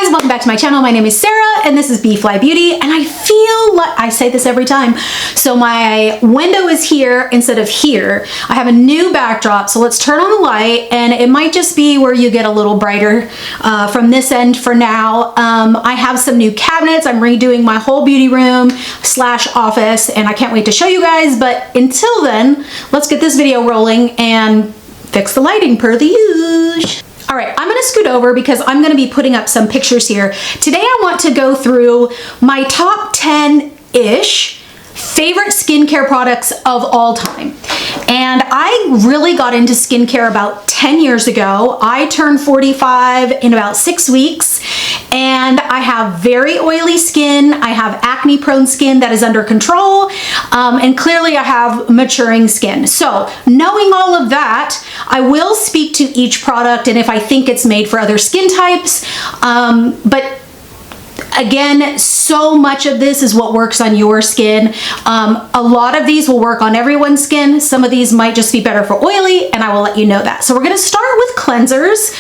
guys, welcome back to my channel. My name is Sarah and this is B.fleye Beauty, and I feel like I say this every time. So my window is here instead of here. I have a new backdrop, so let's turn on the light, and it might just be where you get a little brighter from this end for now. I have some new cabinets. I'm redoing my whole beauty room / office, and I can't wait to show you guys. But until then, let's get this video rolling and fix the lighting per the usual. All right, I'm gonna scoot over because I'm gonna be putting up some pictures here. Today I want to go through my top 10-ish favorite skincare products of all time. And I really got into skincare about 10 years ago. I turned 45 in about 6 weeks, and I have very oily skin. I have acne prone skin that is under control, and clearly I have maturing skin. So knowing all of that, I will speak to each product and if I think it's made for other skin types, but again, so much of this is what works on your skin. A lot of these will work on everyone's skin. Some of these might just be better for oily, and I will let you know that. So we're gonna start with cleansers.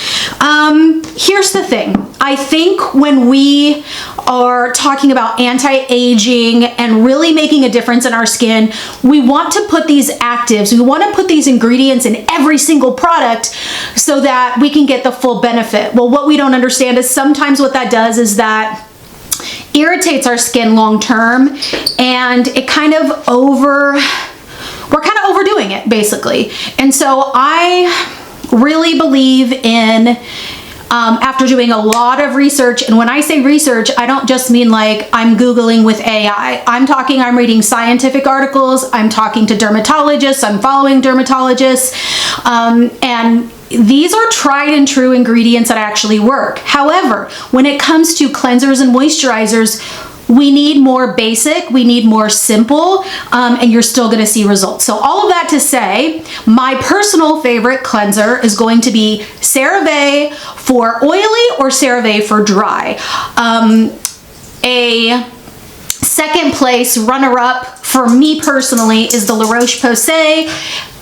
Here's the thing. I think when we are talking about anti-aging and really making a difference in our skin, we want to put these actives, we want to put these ingredients in every single product so that we can get the full benefit. Well, what we don't understand is sometimes what that does is that irritates our skin long term, and it kind of we're kind of overdoing it basically. And so I really believe in after doing a lot of research, and when I say research, I don't just mean like I'm Googling with AI. I'm reading scientific articles, I'm talking to dermatologists, I'm following dermatologists, and these are tried and true ingredients that actually work. However, when it comes to cleansers and moisturizers, we need more basic, we need more simple, and you're still gonna see results. So all of that to say, my personal favorite cleanser is going to be Cerave for oily or Cerave for dry. A second place runner-up for me personally is the LaRoche Posay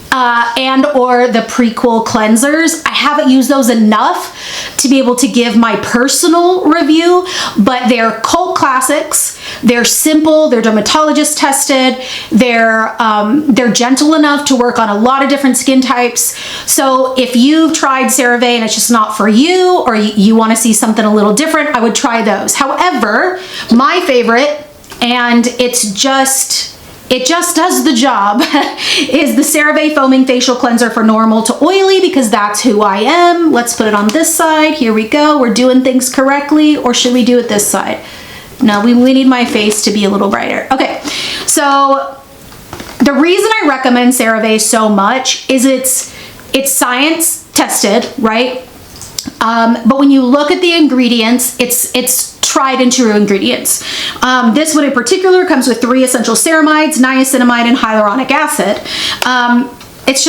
and or the Prequel cleansers. I haven't used those enough to be able to give my personal review, but they're cult classics. They're simple, they're dermatologist tested, they're gentle enough to work on a lot of different skin types. So if you've tried Cerave and it's just not for you, or you want to see something a little different, I would try those. However, my favorite, and it just does the job, is the Cerave Foaming Facial Cleanser for normal to oily, because that's who I am. Let's put it on this side. Here we go. We're doing things correctly, or should we do it this side? No, we need my face to be a little brighter. Okay, so the reason I recommend Cerave so much is it's science tested, right? But when you look at the ingredients, it's tried and true ingredients. This one in particular comes with 3 essential ceramides, niacinamide, and hyaluronic acid. It's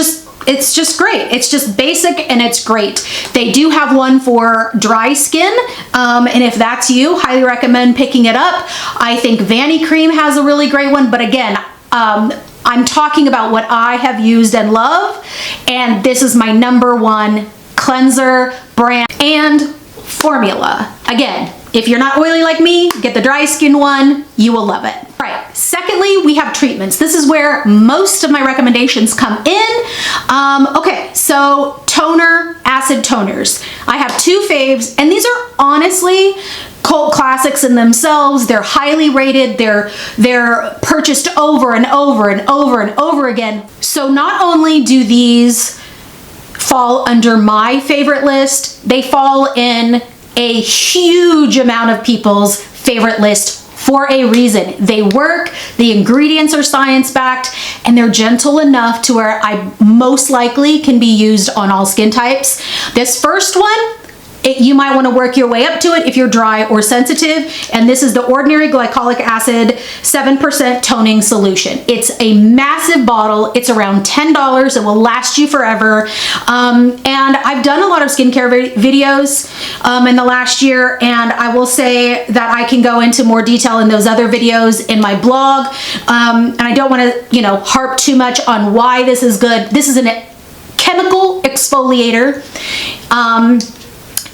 just great. It's just basic and it's great. They do have one for dry skin, and if that's you, highly recommend picking it up. I think Vanicream has a really great one, but again, I'm talking about what I have used and love, and this is my #1 cleanser, brand, and formula. Again, if you're not oily like me, get the dry skin one, you will love it. All right, secondly, we have treatments. This is where most of my recommendations come in. Okay, so toner, acid toners. I have 2 faves, and these are honestly cult classics in themselves. They're highly rated, they're purchased over and over and over and over again. So not only do these fall under my favorite list, they fall in a huge amount of people's favorite list for a reason. They work, the ingredients are science-backed, and they're gentle enough to where I most likely can be used on all skin types. This first one, you might want to work your way up to it if you're dry or sensitive, and this is the Ordinary Glycolic Acid 7% Toning Solution. It's a massive bottle. It's around $10. It will last you forever, and I've done a lot of skincare videos in the last year, and I will say that I can go into more detail in those other videos in my blog, and I don't want to, harp too much on why this is good. This is a chemical exfoliator.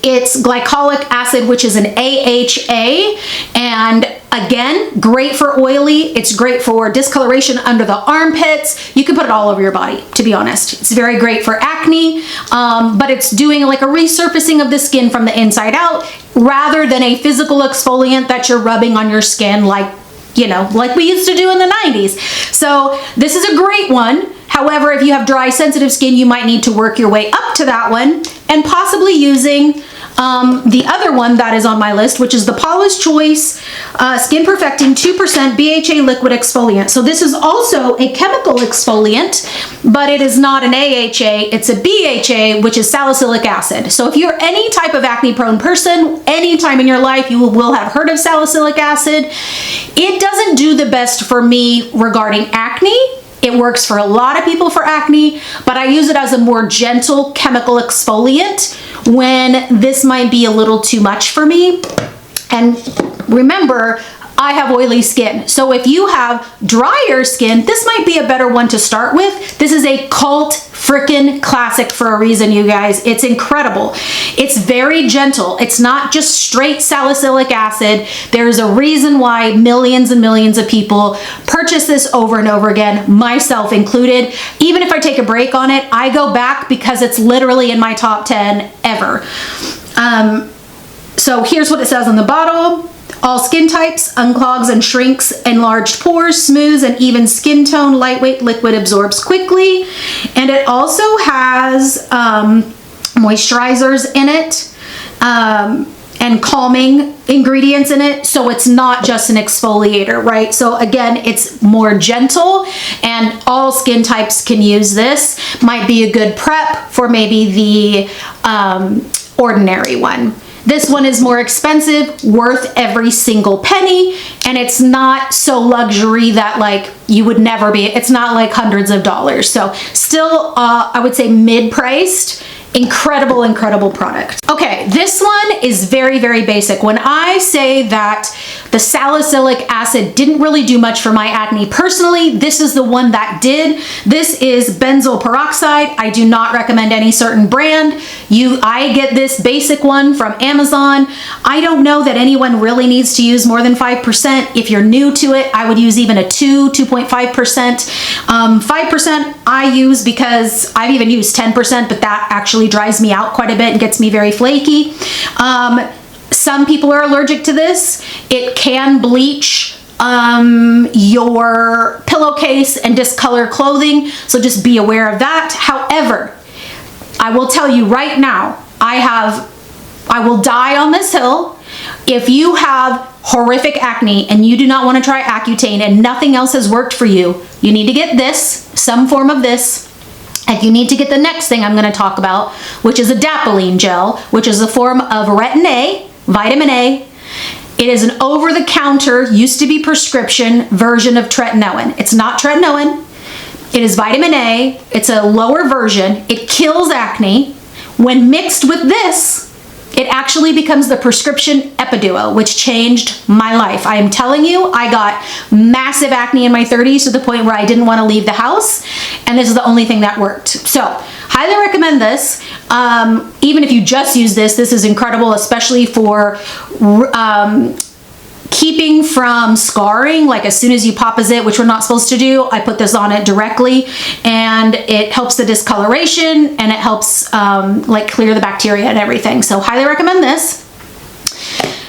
It's glycolic acid, which is an AHA, and again, great for oily. It's great for discoloration under the armpits. You can put it all over your body, to be honest. It's very great for acne, but it's doing like a resurfacing of the skin from the inside out rather than a physical exfoliant that you're rubbing on your skin like, you know, like we used to do in the 90s. So this is a great one. However, if you have dry, sensitive skin, you might need to work your way up to that one and possibly using the other one that is on my list, which is the Paula's Choice Skin Perfecting 2% BHA Liquid Exfoliant. So this is also a chemical exfoliant, but it is not an AHA, it's a BHA, which is salicylic acid. So if you're any type of acne prone person, any time in your life, you will have heard of salicylic acid. It doesn't do the best for me regarding acne. It works for a lot of people for acne, but I use it as a more gentle chemical exfoliant when this might be a little too much for me. And remember, I have oily skin. So if you have drier skin, this might be a better one to start with. This is a cult freaking classic for a reason, you guys. It's incredible. It's very gentle. It's not just straight salicylic acid. There's a reason why millions and millions of people purchase this over and over again, myself included. Even if I take a break on it, I go back because it's literally in my top 10 ever. So here's what it says on the bottle. All skin types, unclogs and shrinks enlarged pores, smooths and even skin tone, lightweight liquid, absorbs quickly. And it also has moisturizers in it and calming ingredients in it. So it's not just an exfoliator, right? So again, it's more gentle and all skin types can use this. Might be a good prep for maybe the ordinary one. This one is more expensive, worth every single penny, and it's not so luxury that like you would never be, it's not like hundreds of dollars. So still, I would say mid-priced. Incredible, incredible product. Okay, this one is very, very basic. When I say that the salicylic acid didn't really do much for my acne personally, this is the one that did. This is benzoyl peroxide. I do not recommend any certain brand. I get this basic one from Amazon. I don't know that anyone really needs to use more than 5%. If you're new to it, I would use even a 2.5%. 5% I use because I've even used 10%, but that actually dries me out quite a bit and gets me very flaky. Some people are allergic to this. It can bleach your pillowcase and discolor clothing, so just be aware of that. However, I will tell you right now, I will die on this hill. If you have horrific acne and you do not want to try Accutane and nothing else has worked for you, you need to get this, some form of this. And you need to get the next thing I'm going to talk about, which is Adapalene Gel, which is a form of retin A, vitamin A. It is an over-the-counter, used to be prescription version of tretinoin. It's not tretinoin. It is vitamin A. It's a lower version. It kills acne. When mixed with this, it actually becomes the prescription epiduo, which changed my life. I am telling you, I got massive acne in my 30s to the point where I didn't want to leave the house, and this is the only thing that worked. So, highly recommend this. Even if you just use this, this is incredible, especially for keeping from scarring. Like as soon as you pop a zit, which we're not supposed to do, I put this on it directly, and it helps the discoloration and it helps like clear the bacteria and everything. So highly recommend this.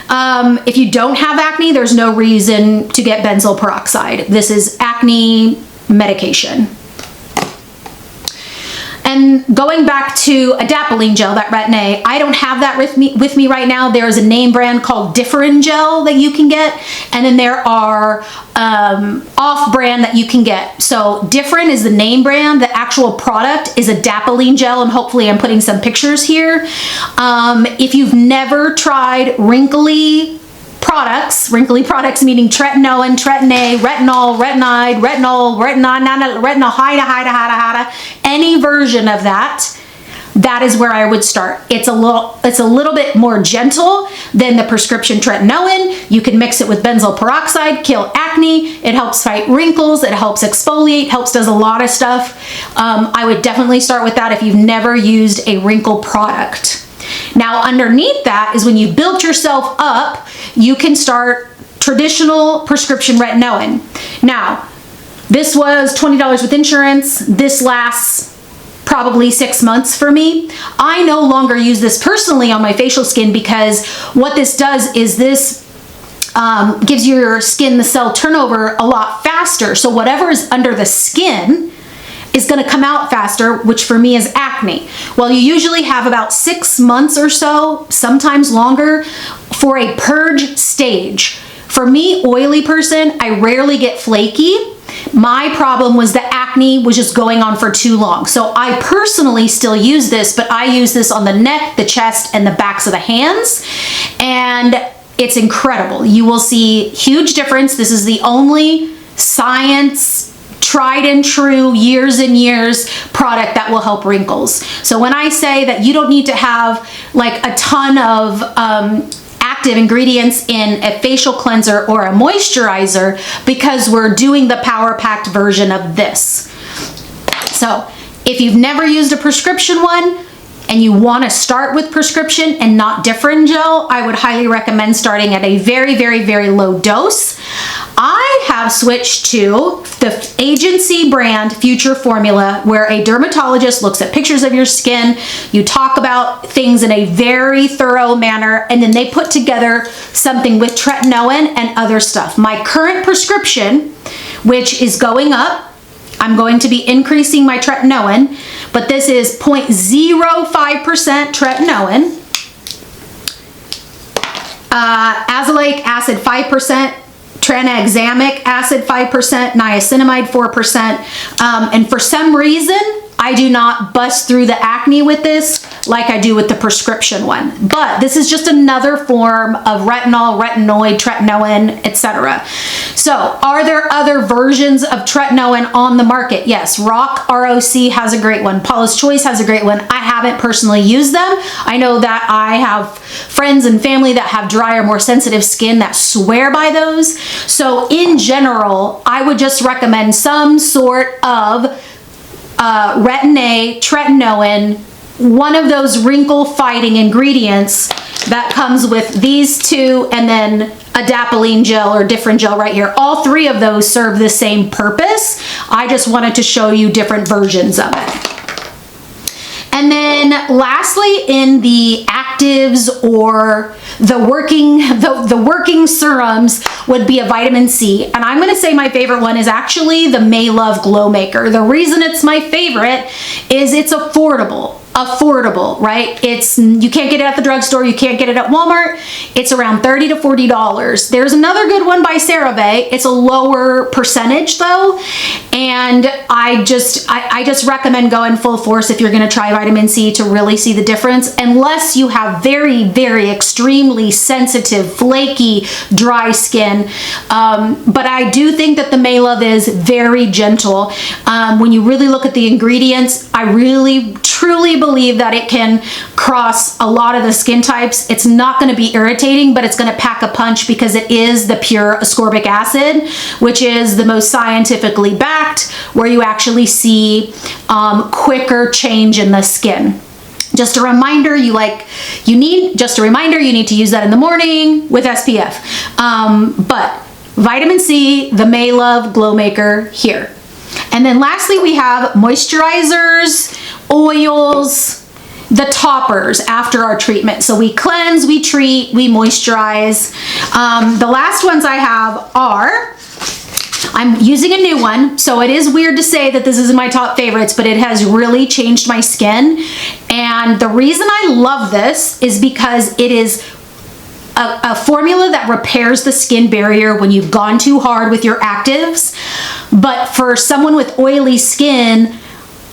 If you don't have acne, there's no reason to get benzoyl peroxide. This is acne medication. And going back to Adapalene Gel, that retin A, I don't have that with me right now. There's a name brand called Differin Gel that you can get, and then there are off-brand that you can get. So Differin is the name brand. The actual product is Adapalene Gel, and hopefully I'm putting some pictures here. If you've never tried wrinkly products meaning tretinoin, tretin A, retinol, retinide, retinol, any version of that, that is where I would start. It's a little bit more gentle than the prescription tretinoin. You can mix it with benzoyl peroxide, kill acne. It helps fight wrinkles. It helps exfoliate, does a lot of stuff. I would definitely start with that if you've never used a wrinkle product. Now, underneath that is when you've built yourself up, you can start traditional prescription retinoin. Now, this was $20 with insurance. This lasts probably 6 months for me. I no longer use this personally on my facial skin because what this does is this gives your skin the cell turnover a lot faster. So whatever is under the skin is going to come out faster, which for me is acne. Well, you usually have about 6 months or so, sometimes longer, for a purge stage. For me, oily person, I rarely get flaky. My problem was the acne was just going on for too long. So I personally still use this, but I use this on the neck, the chest, and the backs of the hands. And it's incredible. You will see huge difference. This is the only science tried and true years and years product that will help wrinkles. So when I say that you don't need to have like a ton of active ingredients in a facial cleanser or a moisturizer, because we're doing the power packed version of this. So if you've never used a prescription one and you want to start with prescription and not Differin Gel, I would highly recommend starting at a very, very, very low dose. I have switched to the agency brand Future Formula, where a dermatologist looks at pictures of your skin, you talk about things in a very thorough manner, and then they put together something with tretinoin and other stuff. My current prescription, which is going up, I'm going to be increasing my tretinoin, but this is 0.05% tretinoin, azelaic acid 5%, tranexamic acid 5%, niacinamide 4%, and for some reason, I do not bust through the acne with this like I do with the prescription one. But this is just another form of retinol, retinoid, tretinoin, etc. So are there other versions of tretinoin on the market? Yes, ROC has a great one. Paula's Choice has a great one. I haven't personally used them. I know that I have friends and family that have drier, more sensitive skin that swear by those. So in general, I would just recommend some sort of retin-A, tretinoin, one of those wrinkle fighting ingredients that comes with these two, and then Adapalene Gel or Differin Gel right here. All three of those serve the same purpose. I just wanted to show you different versions of it. And then lastly, in the actives or the working serums would be a vitamin C. And I'm gonna say my favorite one is actually the Maelove Glow Maker. The reason it's my favorite is it's affordable, right? You can't get it at the drugstore, you can't get it at Walmart. It's around $30 to $40. There's another good one by Cerave. It's a lower percentage though. And I just recommend going full force if you're gonna try vitamin C to really see the difference, unless you have very, very extremely sensitive, flaky, dry skin. But I do think that the Maelove is very gentle. When you really look at the ingredients, I really, truly believe that it can cross a lot of the skin types. It's not going to be irritating, but it's going to pack a punch because it is the pure ascorbic acid, which is the most scientifically backed, where you actually see quicker change in the skin. Just a reminder, you need to use that in the morning with SPF. But vitamin C, the Maelove Glow Maker here. And then lastly, we have moisturizers, oils, the toppers after our treatment. So we cleanse, we treat, we moisturize. The last ones I have are, I'm using a new one, so it is weird to say that this is my top favorites, but it has really changed my skin. And the reason I love this is because it is a formula that repairs the skin barrier when you've gone too hard with your actives. But for someone with oily skin,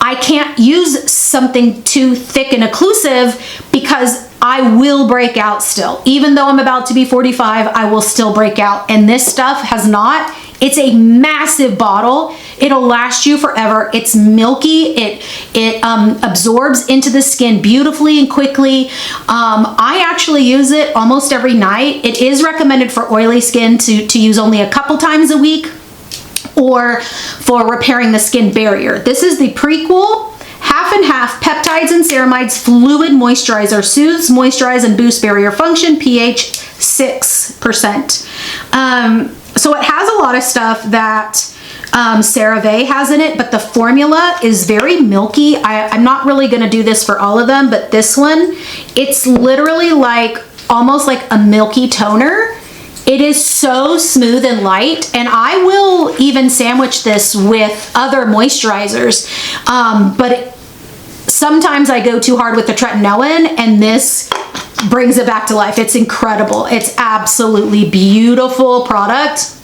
I can't use something too thick and occlusive because I will break out still. Even though I'm about to be 45, I will still break out. And this stuff has not. It's a massive bottle. It'll last you forever. It's milky. It absorbs into the skin beautifully and quickly. I actually use it almost every night. It is recommended for oily skin to use only a couple times a week, or for repairing the skin barrier. This is the Prequel half and half, peptides and ceramides, fluid moisturizer, soothes, moisturize, and boosts barrier function, pH 6%. So it has a lot of stuff that Cerave has in it, but the formula is very milky. I'm not really gonna do this for all of them, but this one, it's literally like almost like a milky toner. It is so smooth and light, and I will even sandwich this with other moisturizers, but sometimes I go too hard with the Tretinoin, and this brings it back to life. It's incredible. It's absolutely beautiful product.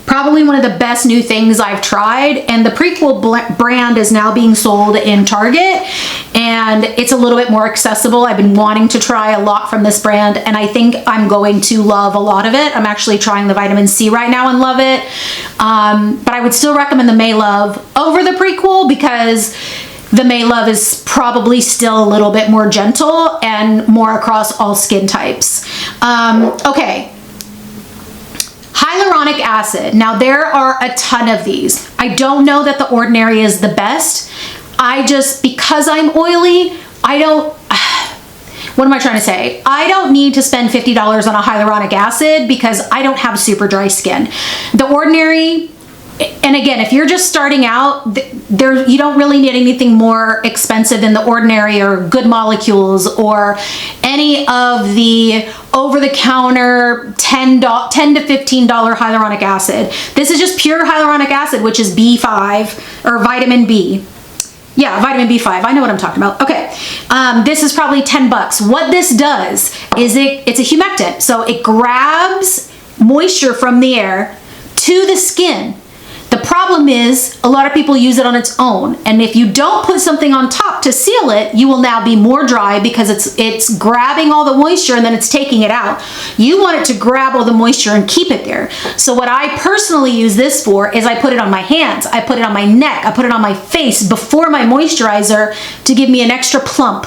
Probably one of the best new things I've tried, and the Prequel brand is now being sold in Target, and it's a little bit more accessible. I've been wanting to try a lot from this brand, and I think I'm going to love a lot of it. I'm actually trying the vitamin C right now and love it, but I would still recommend the Maelove over the Prequel because the Maelove is probably still a little bit more gentle and more across all skin types. Okay. Hyaluronic acid. Now there are a ton of these. I don't know that the Ordinary is the best. Because I'm oily, what am I trying to say? I don't need to spend $50 on a hyaluronic acid because I don't have super dry skin. The Ordinary, and again, if you're just starting out, you don't really need anything more expensive than the Ordinary or Good Molecules or any of the over-the-counter $10 to $15 hyaluronic acid. This is just pure hyaluronic acid, which is B.fleye or vitamin B. Yeah, vitamin B.fleye. I know what I'm talking about. Okay, this is probably 10 bucks. What this does is it's a humectant. So it grabs moisture from the air to the skin. The problem is a lot of people use it on its own, and if you don't put something on top to seal it, you will now be more dry because it's grabbing all the moisture and then it's taking it out. You want it to grab all the moisture and keep it there. So what I personally use this for is I put it on my hands, I put it on my neck, I put it on my face before my moisturizer to give me an extra plump.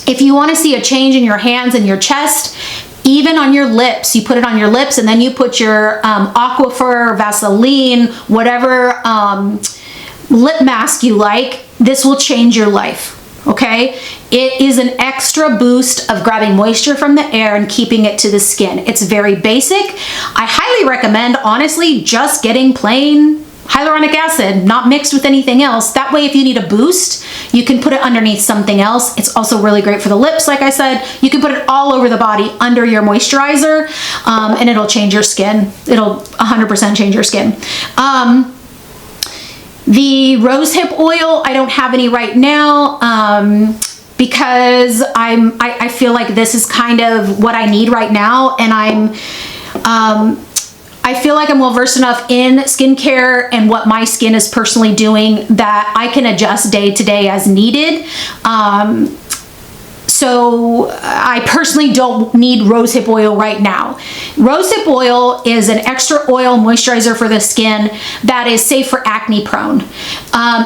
If you want to see a change in your hands and your chest, even on your lips, you put it on your lips and then you put your Aquaphor, Vaseline, whatever lip mask you like, this will change your life, okay? It is an extra boost of grabbing moisture from the air and keeping it to the skin. It's very basic. I highly recommend, honestly, just getting plain hyaluronic acid, not mixed with anything else. That way, if you need a boost, you can put it underneath something else. It's also really great for the lips, like I said. You can put it all over the body under your moisturizer, and it'll change your skin. It'll 100% change your skin. The Rosehip oil, I don't have any right now, because I feel like this is kind of what I need right now, and I feel like I'm well versed enough in skincare and what my skin is personally doing that I can adjust day to day as needed. So I personally don't need rosehip oil right now. Rosehip oil is an extra oil moisturizer for the skin that is safe for acne prone.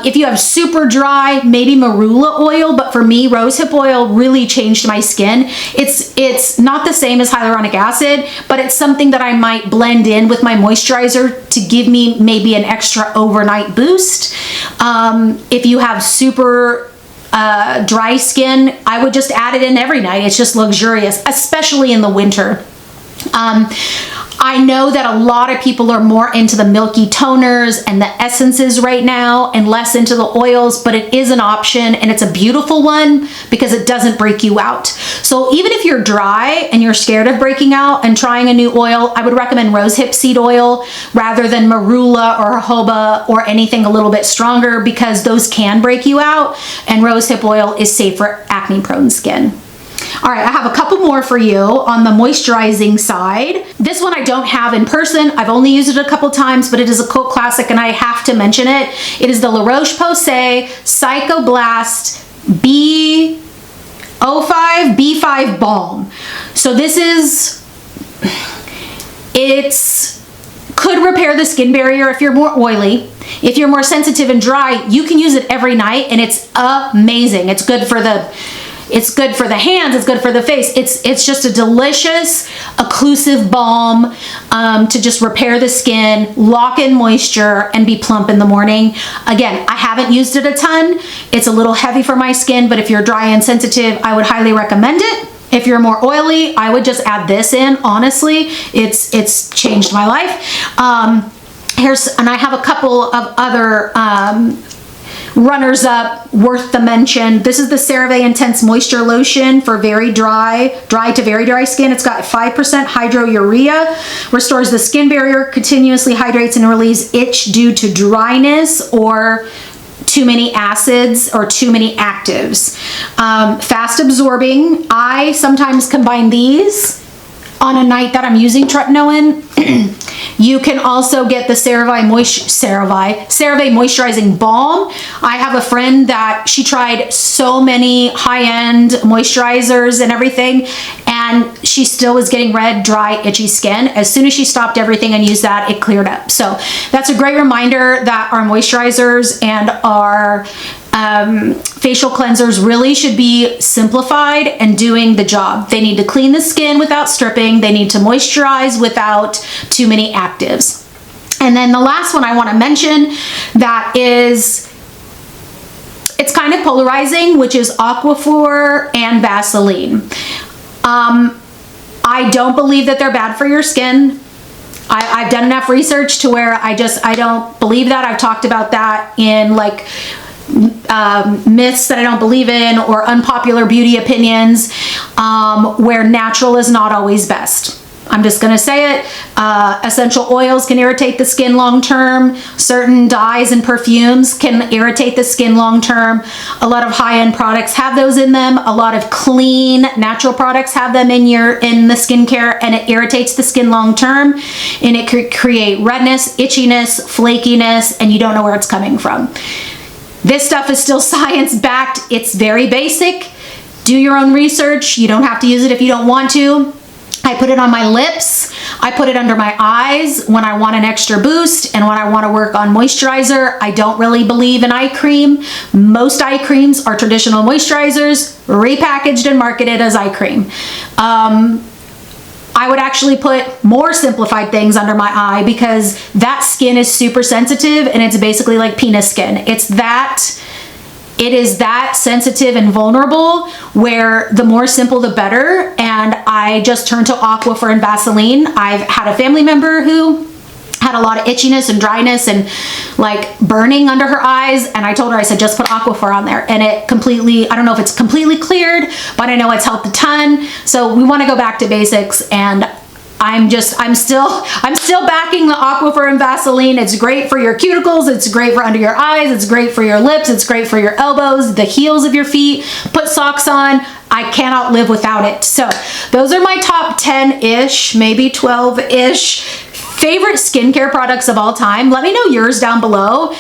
If you have super dry, maybe marula oil, but for me, rosehip oil really changed my skin. It's not the same as hyaluronic acid, but it's something that I might blend in with my moisturizer to give me maybe an extra overnight boost. If you have super dry skin, I would just add it in every night. It's just luxurious, especially in the winter. I know that a lot of people are more into the milky toners and the essences right now and less into the oils, but it is an option and it's a beautiful one because it doesn't break you out. So even if you're dry and you're scared of breaking out and trying a new oil, I would recommend Rosehip Seed Oil rather than marula or jojoba or anything a little bit stronger because those can break you out, and Rosehip oil is safe for acne prone skin. All right, I have a couple more for you on the moisturizing side. This one I don't have in person. I've only used it a couple times, but it is a cult classic and I have to mention it. It is the LaRoche Posay Psychoblast B.fleye Baum. So this is, could repair the skin barrier if you're more oily. If you're more sensitive and dry, you can use it every night and it's amazing. It's good for the It's good for the hands, it's good for the face. It's just a delicious occlusive balm to just repair the skin, lock in moisture, and be plump in the morning. Again, I haven't used it a ton. It's a little heavy for my skin, but if you're dry and sensitive, I would highly recommend it. If you're more oily, I would just add this in. Honestly, it's changed my life. And I have a couple of other runners up worth the mention. This is the Cerave Intense Moisture Lotion for very dry to very dry skin. It's got 5% hydrourea, restores the skin barrier, continuously hydrates and relieves itch due to dryness or too many acids or too many actives. Fast absorbing. I sometimes combine these on a night that I'm using Tretinoin. You can also get the Cerave Moisturizing Balm. I have a friend that she tried so many high-end moisturizers and everything, and she still was getting red, dry, itchy skin. As soon as she stopped everything and used that, it cleared up. So that's a great reminder that our moisturizers and our facial cleansers really should be simplified and doing the job. They need to clean the skin without stripping. They need to moisturize without too many actives. And then the last one I want to mention that is, it's kind of polarizing, which is Aquaphor and Vaseline. I don't believe that they're bad for your skin. I've done enough research to where I don't believe that. I've talked about that in like myths that I don't believe in, or unpopular beauty opinions, where natural is not always best. I'm just gonna say it. Essential oils can irritate the skin long term. Certain dyes and perfumes can irritate the skin long term. A lot of high-end products have those in them. A lot of clean, natural products have them in the skincare, and it irritates the skin long term, and it could create redness, itchiness, flakiness, and you don't know where it's coming from. This stuff is still science-backed. It's very basic. Do your own research. You don't have to use it if you don't want to. I put it on my lips. I put it under my eyes when I want an extra boost and when I want to work on moisturizer. I don't really believe in eye cream. Most eye creams are traditional moisturizers, repackaged and marketed as eye cream. I would actually put more simplified things under my eye because that skin is super sensitive, and it's basically like penis skin. It is that sensitive and vulnerable, where the more simple the better. And I just turned to Aquaphor and Vaseline. I've had a family member who had a lot of itchiness and dryness and like burning under her eyes, and I told her, I said, just put Aquaphor on there, and it completely, I don't know if it's completely cleared, but I know it's helped a ton. So we want to go back to basics, and I'm still backing the Aquaphor and Vaseline. It's great for your cuticles, it's great for under your eyes, it's great for your lips, it's great for your elbows, the heels of your feet. Put socks on. I cannot live without it. So those are my top 10-ish, maybe 12-ish favorite skincare products of all time. Let me know yours down below.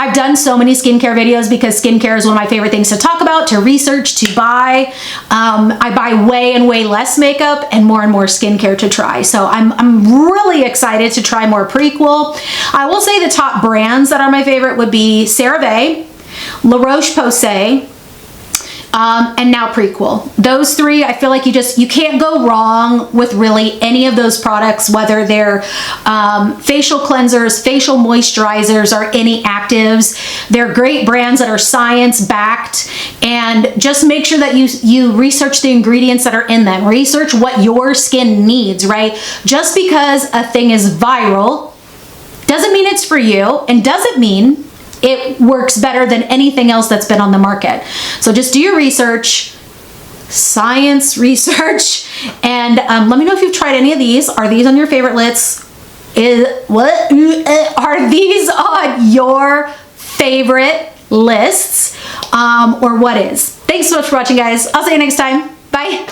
I've done so many skincare videos because skincare is one of my favorite things to talk about, to research, to buy. I buy way and way less makeup and more skincare to try. So I'm really excited to try more Prequel. I will say the top brands that are my favorite would be Cerave, LaRoche Posay, and now Prequel. Those three, I feel like you can't go wrong with really any of those products, whether they're facial cleansers, facial moisturizers, or any actives. They're great brands that are science-backed, and just make sure that you research the ingredients that are in them. Research what your skin needs, right? Just because a thing is viral doesn't mean it's for you, and doesn't mean it works better than anything else that's been on the market. So just do your research, science research, and let me know if you've tried any of these. Are these on your favorite lists? Are these on your favorite lists? Or what is? Thanks so much for watching, guys. I'll see you next time. Bye.